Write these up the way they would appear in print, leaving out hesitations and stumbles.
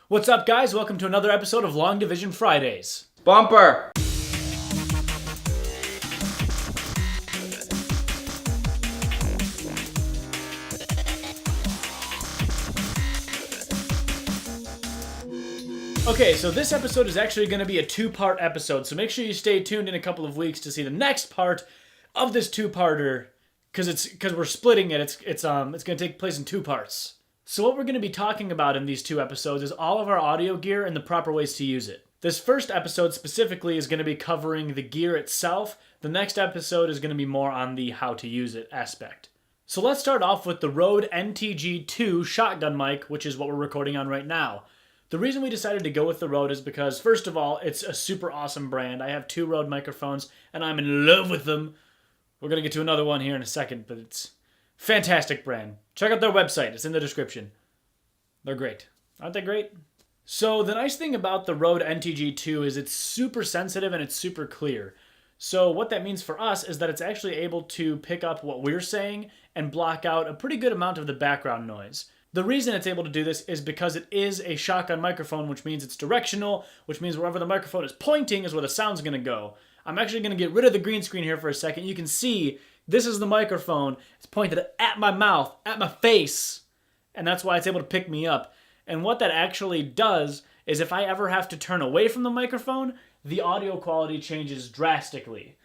What's up, guys? Welcome to another episode of Long Division Fridays. Bumper! Okay, so this episode is actually going to be a two-part episode, so make sure you stay tuned in a couple of weeks to see the next part of this two-parter, because we're splitting it. It's going to take place in two parts. So what we're going to be talking about in these two episodes is all of our audio gear and the proper ways to use it. This first episode specifically is going to be covering the gear itself. The next episode is going to be more on the how to use it aspect. So let's start off with the Rode NTG2 shotgun mic, which is what we're recording on right now. The reason we decided to go with the Rode is because, first of all, it's a super awesome brand. I have two Rode microphones, and I'm in love with them. We're going to get to another one here in a second, but it's a fantastic brand. Check out their website. It's in the description. They're great. Aren't they great? So the nice thing about the Rode NTG2 is it's super sensitive and it's super clear. So what that means for us is that it's actually able to pick up what we're saying and block out a pretty good amount of the background noise. The reason it's able to do this is because it is a shotgun microphone, which means it's directional, which means wherever the microphone is pointing is where the sound's going to go. I'm actually going to get rid of the green screen here for a second. You can see this is the microphone. It's pointed at my mouth, at my face, and that's why it's able to pick me up. And what that actually does is if I ever have to turn away from the microphone, the audio quality changes drastically.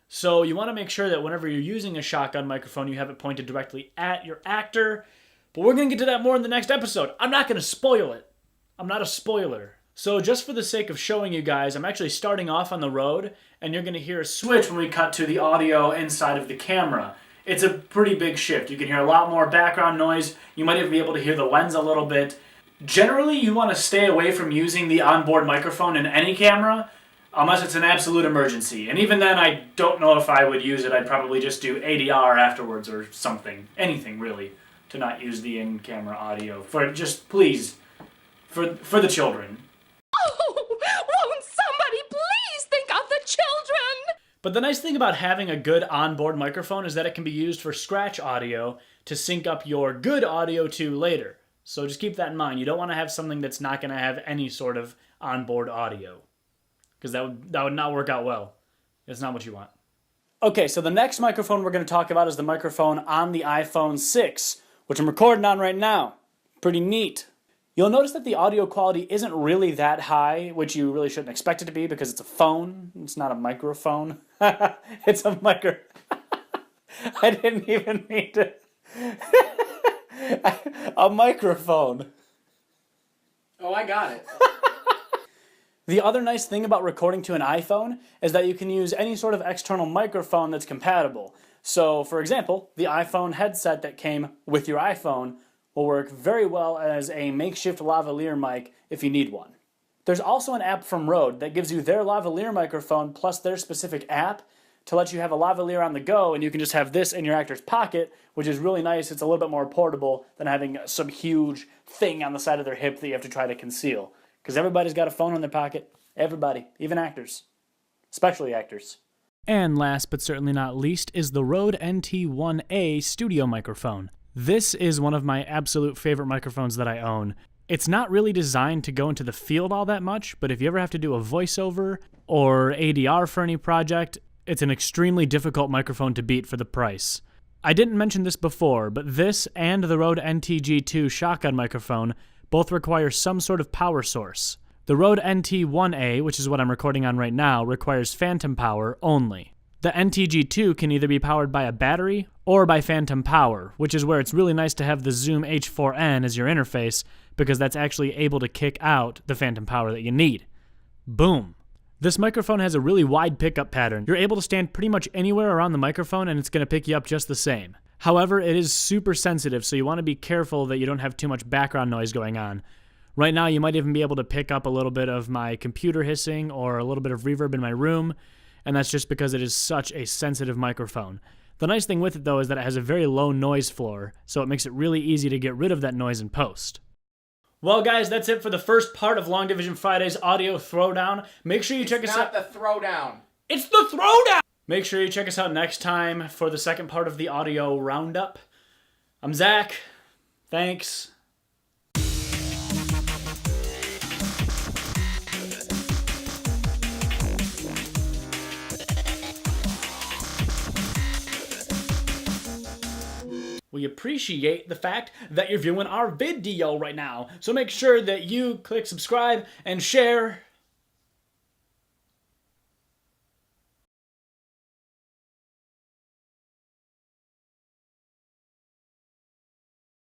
So you want to make sure that whenever you're using a shotgun microphone, you have it pointed directly at your actor. But we're going to get to that more in the next episode. I'm not going to spoil it. I'm not a spoiler. So just for the sake of showing you guys, I'm actually starting off on the Rode, and you're going to hear a switch when we cut to the audio inside of the camera. It's a pretty big shift. You can hear a lot more background noise. You might even be able to hear the lens a little bit. Generally, you want to stay away from using the onboard microphone in any camera, unless it's an absolute emergency. And even then, I don't know if I would use it. I'd probably just do ADR afterwards or something. Anything, really, to not use the in-camera audio. Please, for the children. Oh, won't somebody please think of the children? But the nice thing about having a good onboard microphone is that it can be used for scratch audio to sync up your good audio to later. So just keep that in mind. You don't want to have something that's not going to have any sort of onboard audio, because that would not work out well. It's not what you want. Okay, so the next microphone we're going to talk about is the microphone on the iPhone 6, which I'm recording on right now. Pretty neat. You'll notice that the audio quality isn't really that high, which you really shouldn't expect it to be because it's a phone. It's not a microphone. It's a micro... I didn't even mean to... A microphone. Oh, I got it. The other nice thing about recording to an iPhone is that you can use any sort of external microphone that's compatible. So, for example, the iPhone headset that came with your iPhone will work very well as a makeshift lavalier mic if you need one. There's also an app from Rode that gives you their lavalier microphone plus their specific app to let you have a lavalier on the go, and you can just have this in your actor's pocket, which is really nice. It's a little bit more portable than having some huge thing on the side of their hip that you have to try to conceal. Because everybody's got a phone in their pocket. Everybody. Even actors. Especially actors. And last but certainly not least is the Rode NT1A studio microphone. This is one of my absolute favorite microphones that I own. It's not really designed to go into the field all that much, but if you ever have to do a voiceover or ADR for any project, it's an extremely difficult microphone to beat for the price. I didn't mention this before, but this and the Rode NTG2 shotgun microphone both require some sort of power source. The Rode NT1A, which is what I'm recording on right now, requires phantom power only. The NTG2 can either be powered by a battery or by phantom power, which is where it's really nice to have the Zoom H4n as your interface, because that's actually able to kick out the phantom power that you need. Boom. This microphone has a really wide pickup pattern. You're able to stand pretty much anywhere around the microphone and it's going to pick you up just the same. However, it is super sensitive, so you want to be careful that you don't have too much background noise going on. Right now, you might even be able to pick up a little bit of my computer hissing or a little bit of reverb in my room, and that's just because it is such a sensitive microphone. The nice thing with it, though, is that it has a very low noise floor, so it makes it really easy to get rid of that noise in post. Well, guys, that's it for the first part of Long Division Friday's audio throwdown. Make sure you check us out. It's not the throwdown. It's the throwdown! Make sure you check us out next time for the second part of the audio roundup. I'm Zach. Thanks. we appreciate the fact that you're viewing our video right now. So make sure that you click subscribe and share